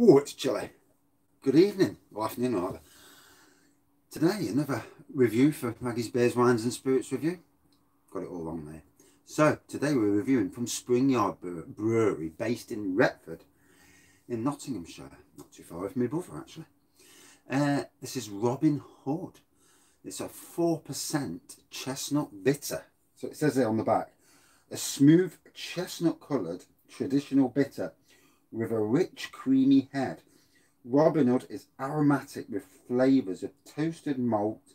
Oh, it's chilly. Good evening, or afternoon, rather. Today, another review for Maggie's Beers, Wines and Spirits review. Got it all on there. So, today we're reviewing from Springhead Brewery, based in Retford, in Nottinghamshire. Not too far away from my brother, actually. This is Robin Hood. It's a 4% chestnut bitter. So it says there on the back. A smooth, chestnut-coloured, traditional bitter with a rich, creamy head. Robin Hood is aromatic with flavours of toasted malt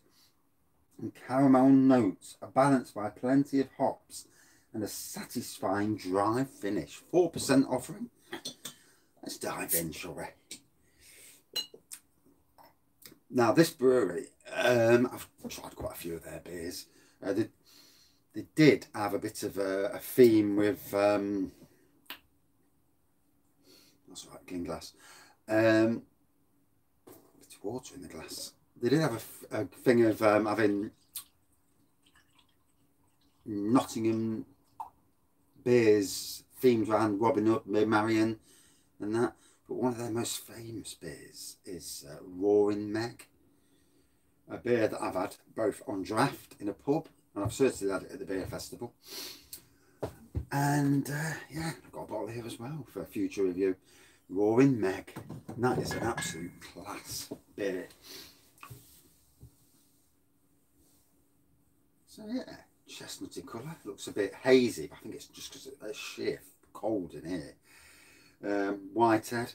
and caramel notes, are balanced by plenty of hops and a satisfying dry finish. 4% offering. Let's dive in, shall we? Now, this brewery, I've tried quite a few of their beers. They did have a bit of a theme with, that's right, clean glass. Bit of water in the glass. They did have a thing of having Nottingham beers themed around Robin Hood, Marion and that. But one of their most famous beers is Roaring Meg. A beer that I've had both on draft in a pub, and I've certainly had it at the beer festival. And yeah, I've got a bottle here as well for a future review. Roaring Meg. And that is an absolute class beer. So yeah, chestnutty colour. Looks a bit hazy, but I think it's just because it's sheer cold in here. White head.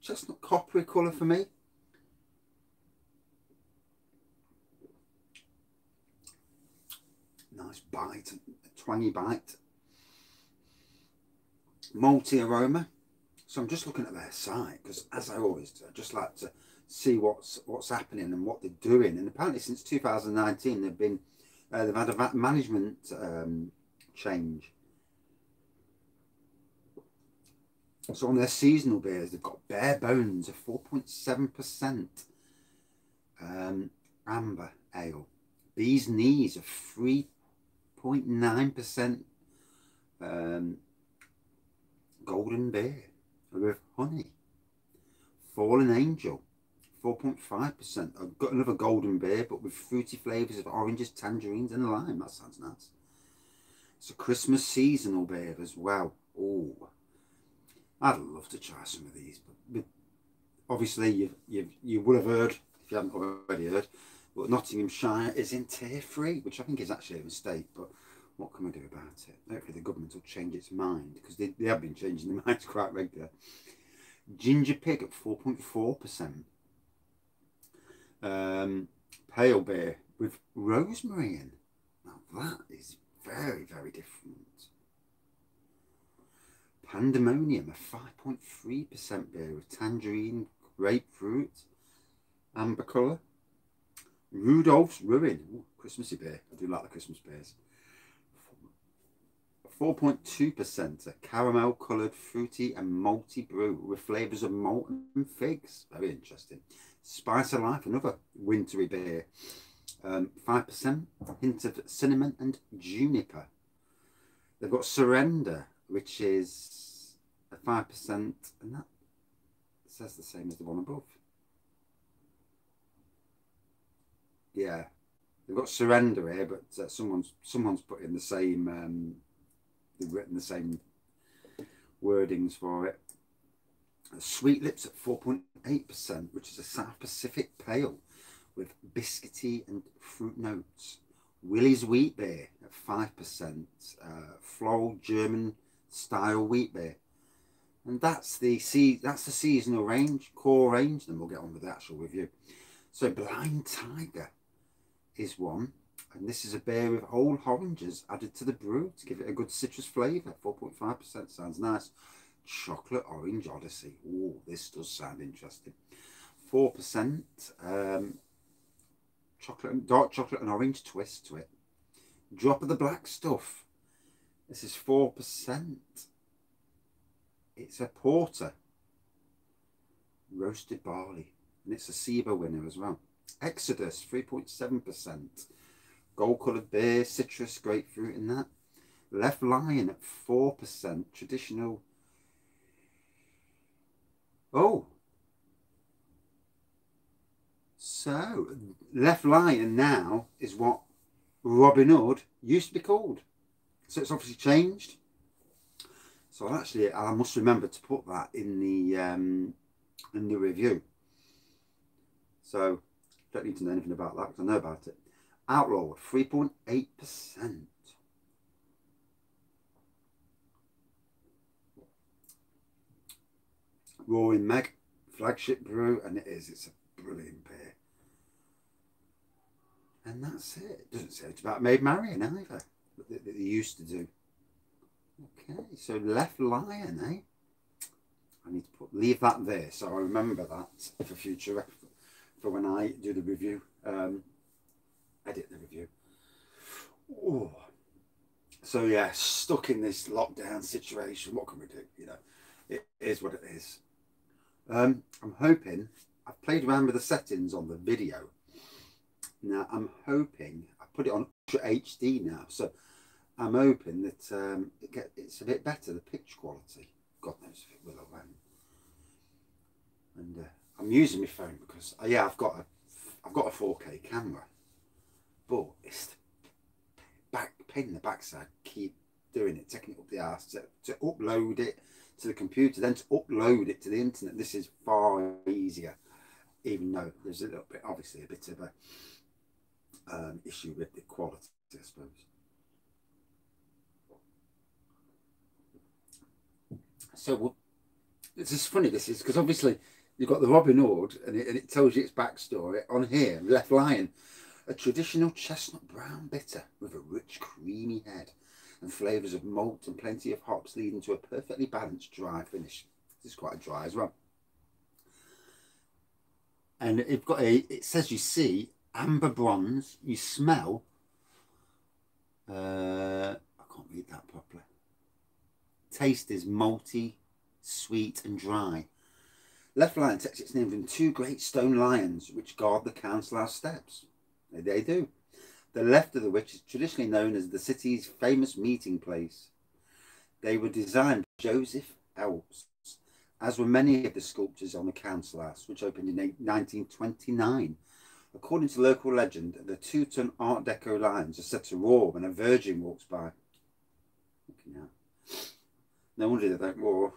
Chestnut coppery colour for me. Nice bite, twangy bite. Malty aroma. So I'm just looking at their site because, as I always do, I just like to see what's happening and what they're doing. And apparently, since 2019, they've had a management change. So on their seasonal beers, they've got Bare Bones, a 4.7% amber ale. Bee's Knees, a 3.9% golden beer with honey. Fallen Angel, 4.5%. I've got another golden beer, but with fruity flavours of oranges, tangerines and lime. That sounds nice. It's a Christmas seasonal beer as well. Oh, I'd love to try some of these. But obviously, you would have heard, if you haven't already heard, but Nottinghamshire is in tier 3, which I think is actually a mistake. But what can we do about it? Hopefully the government will change its mind, because they have been changing their minds quite regularly. Ginger Pig at 4.4%. Pale beer with rosemary in. Now that is very, very different. Pandemonium, a 5.3% beer with tangerine, grapefruit, amber colour. Rudolph's Ruin, ooh, Christmassy beer. I do like the Christmas beers. 4.2%, a caramel coloured, fruity and malty brew with flavours of malt and figs. Very interesting. Spice of Life, another wintry beer. 5%, hint of cinnamon and juniper. They've got Surrender, which is a 5%, and that says the same as the one above. Yeah, they've got Surrender here, but someone's put in the same. They've written the same wordings for it. Sweet Lips at 4.8%, which is a South Pacific pale with biscuity and fruit notes. Willie's Wheat Beer at 5%, floral German style wheat beer, and that's the seasonal range, core range. Then we'll get on with the actual review. So Blind Tiger is one, and this is a beer with whole oranges added to the brew to give it a good citrus flavour. 4.5%, sounds nice. Chocolate Orange Odyssey. Oh, this does sound interesting. 4%. Dark chocolate and orange twist to it. Drop of the Black Stuff. This is 4%. It's a porter. Roasted barley. And it's a SIBA winner as well. Exodus, 3.7%. Gold coloured beer, citrus, grapefruit in that. Left Lion at 4%. Traditional Oh, so Left Lion now is what Robin Hood used to be called. So it's obviously changed. So actually, I must remember to put that in the review. So don't need to know anything about that because I know about it. Outlaw 3.8%. Roaring Meg, flagship brew, and it is. It's a brilliant beer. And that's it. It doesn't say it's about Maid Marian either, that they used to do. Okay, so Left Lion, eh? I need to leave that there so I remember that for future, for when I do the review, edit the review. Oh, so yeah, stuck in this lockdown situation. What can we do? You know, it is what it is. I'm hoping, I've played around with the settings on the video. Now I'm hoping, I put it on Ultra HD now, so I'm hoping that it's a bit better, the picture quality. God knows if it will or won't. And I'm using my phone because yeah, I've got a 4K camera, but it's the pain in the backside. Keep doing it, taking it up the arse to upload it to the computer, then to upload it to the internet. This is far easier, even though there's a little bit, obviously, a bit of a issue with the quality, I suppose. So well, it's just funny, this is because obviously you've got the Robin Hood and it tells you its backstory on here. Left Lion, a traditional chestnut brown bitter with a rich creamy head and flavours of malt and plenty of hops, leading to a perfectly balanced dry finish. This is quite dry as well. And it says you see amber bronze, you smell, I can't read that properly. Taste is malty, sweet and dry. Left Lion takes its name from two great stone lions which guard the council house steps. They do. The left of which is traditionally known as the city's famous meeting place. They were designed by Joseph Elps, as were many of the sculptures on the council house, which opened in 1929. According to local legend, the 2-ton Art Deco lions are said to roar when a virgin walks by. No wonder they don't roar.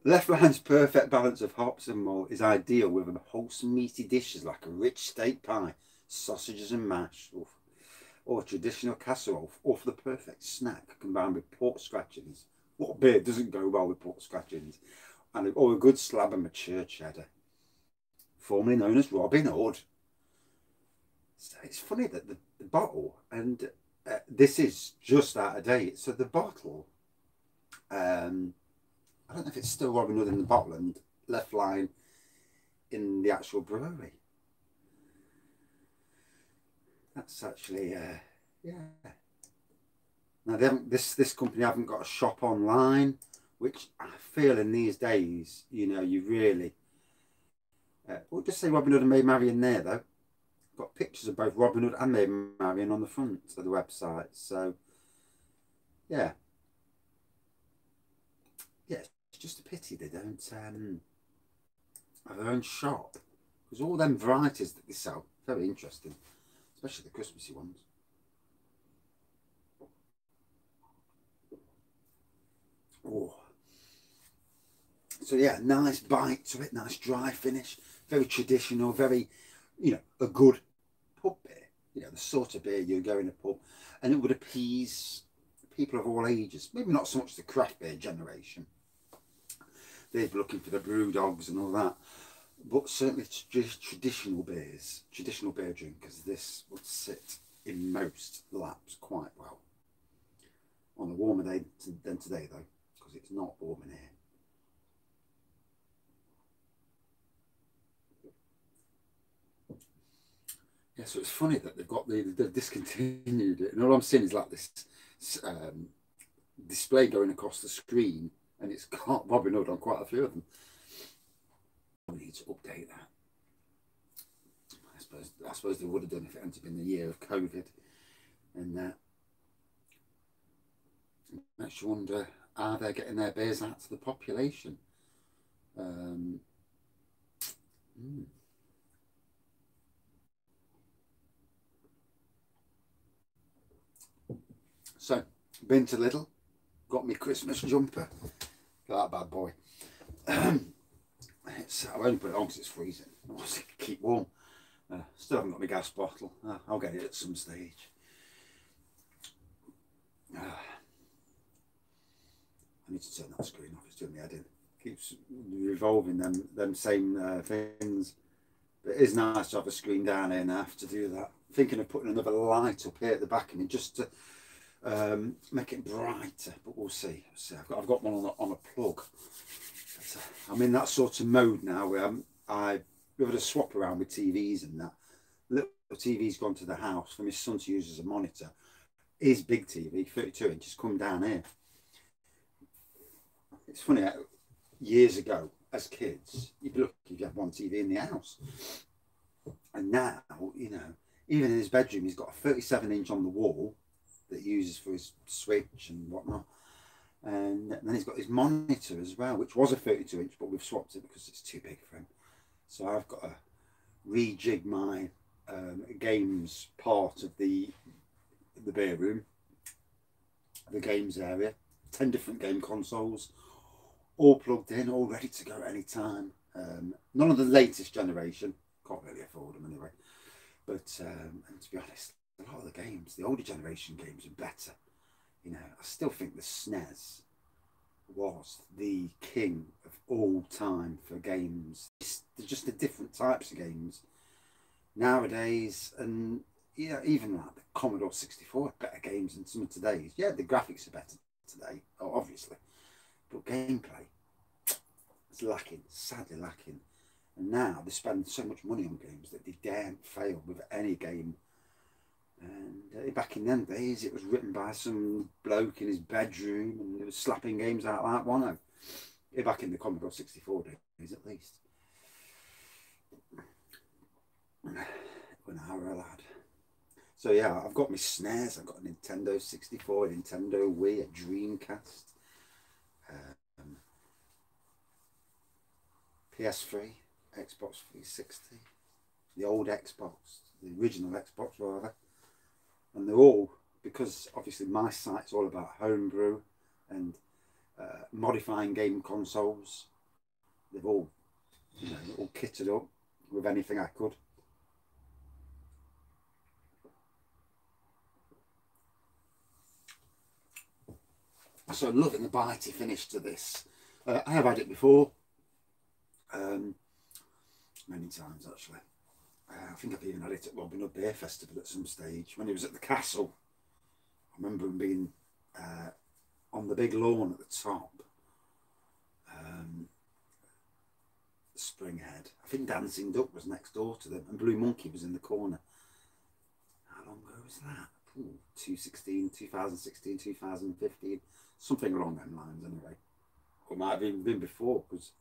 Left Lion's perfect balance of hops and malt is ideal with a wholesome meaty dishes like a rich steak pie, sausages and mash, or a traditional casserole, or for the perfect snack combined with pork scratchings. What beer doesn't go well with pork scratchings? Or a good slab of mature cheddar, formerly known as Robin Hood. So it's funny that the bottle, and this is just out of date, so the bottle, I don't know if it's still Robin Hood in the bottle and Left Lion in the actual brewery. That's actually, yeah. Now they haven't, this company haven't got a shop online, which I feel in these days, you know, you really. We'll just say Robin Hood and Maid Marian there though. Got pictures of both Robin Hood and Maid Marian on the front of the website. So, yeah. Yeah, it's just a pity they don't have their own shop, because all them varieties that they sell, very interesting, especially the Christmassy ones. Oh, so yeah, nice bite to it, nice dry finish, very traditional, very, you know, a good pub beer. You know, the sort of beer you go in a pub, and it would appease people of all ages. Maybe not so much the craft beer generation. They'd be looking for the brew dogs and all that. But certainly traditional beers, traditional beer drinkers, this would sit in most laps quite well. On a warmer day than today, though, because it's not warm in here. Yeah, so it's funny that they've discontinued it, and all I'm seeing is like this display going across the screen, and it's got Robin Hood on quite a few of them. We need to update that. I suppose they would have done if it hadn't been the year of COVID, and that makes you wonder: are they getting their beers out to the population? Um, mm. So, been to Lidl, got me Christmas jumper. Got that bad boy. I've only put it on because it's freezing. I want to keep warm. Still haven't got my gas bottle. I'll get it at some stage. I need to turn that screen off. It's doing me head in. Keeps revolving them same things. But it is nice to have a screen down here now to do that. Thinking of putting another light up here at the back of me just to make it brighter. But we'll see. I've got one on a plug. But, I'm in that sort of mode now where we've had a swap around with TVs and that. Little TV's gone to the house for my son to use as a monitor. His big TV, 32 inches, come down here. It's funny, years ago, as kids, you'd be lucky if you had one TV in the house. And now, you know, even in his bedroom, he's got a 37-inch on the wall that he uses for his switch and whatnot. And then he's got his monitor as well, which was a 32-inch, but we've swapped it because it's too big for him. So I've got to rejig my games part of the beer room, the games area. 10 different game consoles, all plugged in, all ready to go at any time. None of the latest generation, can't really afford them anyway. But and to be honest, a lot of the games, the older generation games, are better. You know, I still think the SNES was the king of all time for games. They're just the different types of games nowadays, and yeah, even like the Commodore 64 are better games than some of today's. Yeah, the graphics are better today, obviously, but gameplay is lacking, sadly lacking. And now they spend so much money on games that they daren't fail with any game. And back in them days, it was written by some bloke in his bedroom, and it was slapping games out like one. Back in the Commodore 64 days, at least. When I were a lad. So yeah, I've got my SNES, I've got a Nintendo 64, a Nintendo Wii, a Dreamcast, PS3, Xbox 360, the old Xbox, the original Xbox rather. And they're all, because obviously my site's all about homebrew and modifying game consoles, they've all, you know, all kitted up with anything I could. So loving the bitey finish to this. I have had it before, many times actually. I think I've even had it at Robin Hood Beer Festival at some stage when he was at the castle. I remember him being on the big lawn at the top. Springhead. I think Dancing Duck was next door to them, and Blue Monkey was in the corner. How long ago was that? 2016, 2015, something along them lines anyway. Or might have even been before, because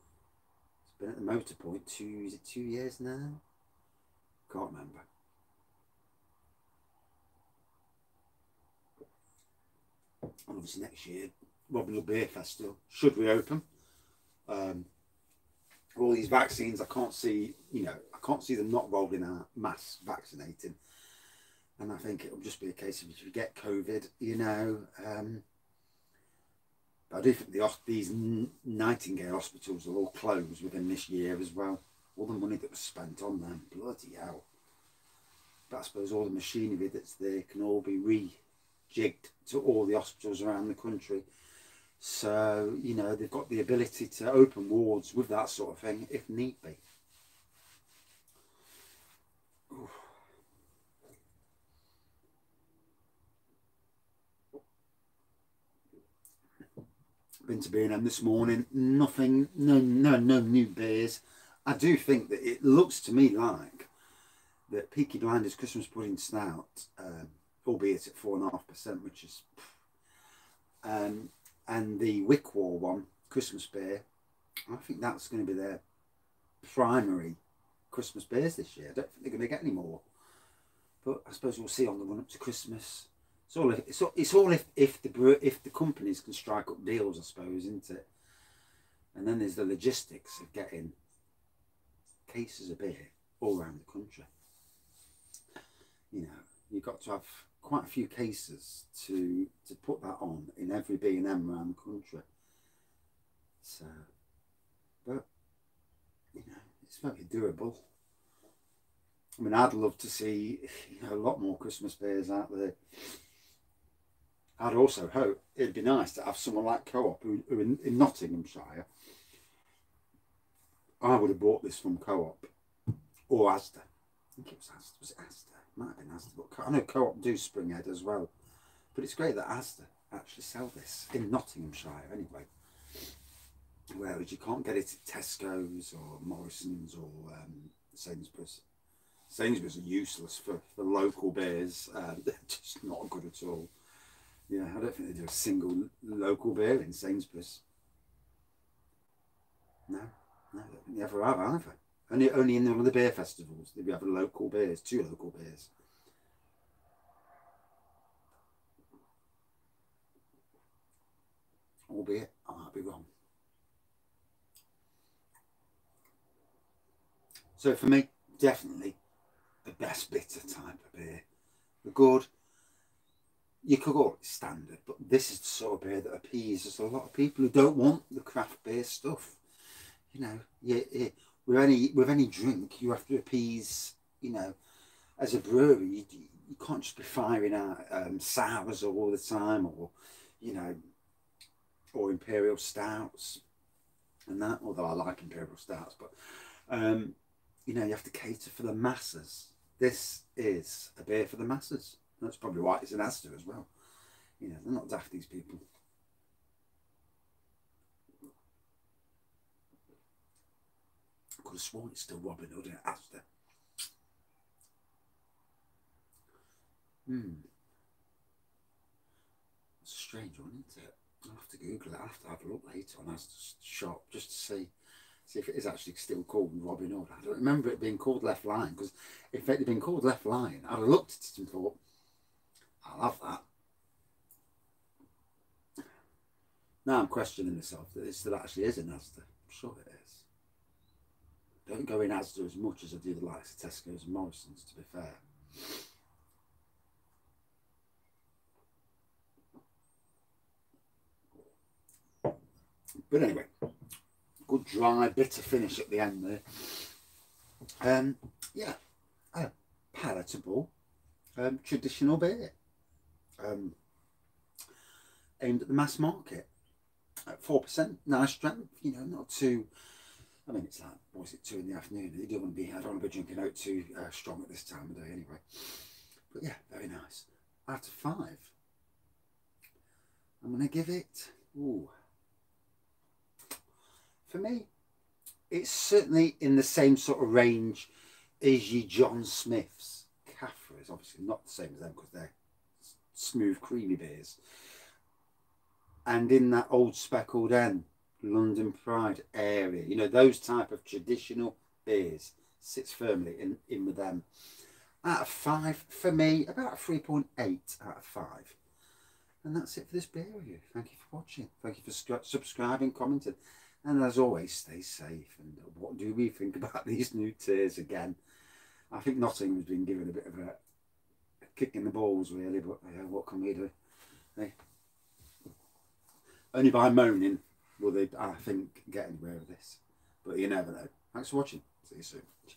it's been at the Motor Point is it 2 years now? Can't remember. And obviously next year, Robin Hood Beer Festival should reopen. All these vaccines, I can't see, you know, I can't see them not rolling out mass vaccinating. And I think it'll just be a case of if you get COVID, you know. But I do think these Nightingale hospitals will all close within this year as well. All the money that was spent on them, bloody hell. But I suppose all the machinery that's there can all be rejigged to all the hospitals around the country. So, you know, they've got the ability to open wards with that sort of thing if need be. Oof. Been to B&M this morning, nothing, no new beers. I do think that it looks to me like that Peaky Blinders Christmas Pudding Stout, albeit at 4.5%, which is, and the Wickwall one, Christmas beer, I think that's going to be their primary Christmas beers this year. I don't think they're going to get any more. But I suppose we'll see on the run up to Christmas. It's all if the companies can strike up deals, I suppose, isn't it? And then there's the logistics of getting cases of beer all around the country. You know, you've got to have quite a few cases to put that on in every B&M around the country. So, but, you know, it's very doable. I mean, I'd love to see, you know, a lot more Christmas beers out there. I'd also hope it'd be nice to have someone like Co-op who in Nottinghamshire. I would have bought this from Co-op or Asda. I think it was Asda. Was it Asda? Might have been Asda. But I know Co-op do Springhead as well. But it's great that Asda actually sell this in Nottinghamshire anyway. Whereas you can't get it at Tesco's or Morrison's or Sainsbury's. Sainsbury's are useless for local beers. They're just not good at all. Yeah, I don't think they do a single local beer in Sainsbury's. No, they never have either. Only in one of the beer festivals did we have a local beers, 2 local beers. Albeit, I might be wrong. So for me, definitely the best bitter type of beer. The good, you could call it standard, but this is the sort of beer that appeases a lot of people who don't want the craft beer stuff. You know, with any drink, you have to appease, you know, as a brewery, you can't just be firing out sours all the time, or, you know, or imperial stouts and that, although I like imperial stouts, but, you know, you have to cater for the masses. This is a beer for the masses. That's probably why it's an Asda as well. You know, they're not daft, these people. I could have sworn it's still Robin Hood in Asda. It's a strange one, isn't it? I'll have to Google it. I'll have to have a look later on Asda's shop just to see if it is actually still called Robin Hood. I don't remember it being called Left Line, because if it had been called Left Line, I'd have looked at it and thought, I'll have that. Now I'm questioning myself that it still actually is in Asda. I'm sure it is. I don't go in Asda as much as I do the likes of Tesco's and Morrison's, to be fair. But anyway, good dry, bitter finish at the end there. Yeah, a palatable traditional beer. Aimed at the mass market at 4%, nice strength, you know, not too, I mean, it's like, what is it, 2 in the afternoon? I don't want to be drinking out too strong at this time of day anyway. But yeah, very nice. Out of 5, I'm going to give it, ooh, for me, it's certainly in the same sort of range as your John Smith's. Caffrey is obviously not the same as them because they're smooth, creamy beers. And in that Old Speckled Hen, London Pride area, you know, those type of traditional beers sits firmly in with them. Out of 5, for me, about 3.8 out of 5. And that's it for this beer review. Thank you for watching. Thank you for subscribing, commenting. And as always, stay safe. And what do we think about these new tiers again? I think Nottingham's been given a bit of a kick in the balls, really. But what can we do? Hey. Only by moaning will they, I think, get anywhere with this. But you never know. Thanks for watching. See you soon. Cheers.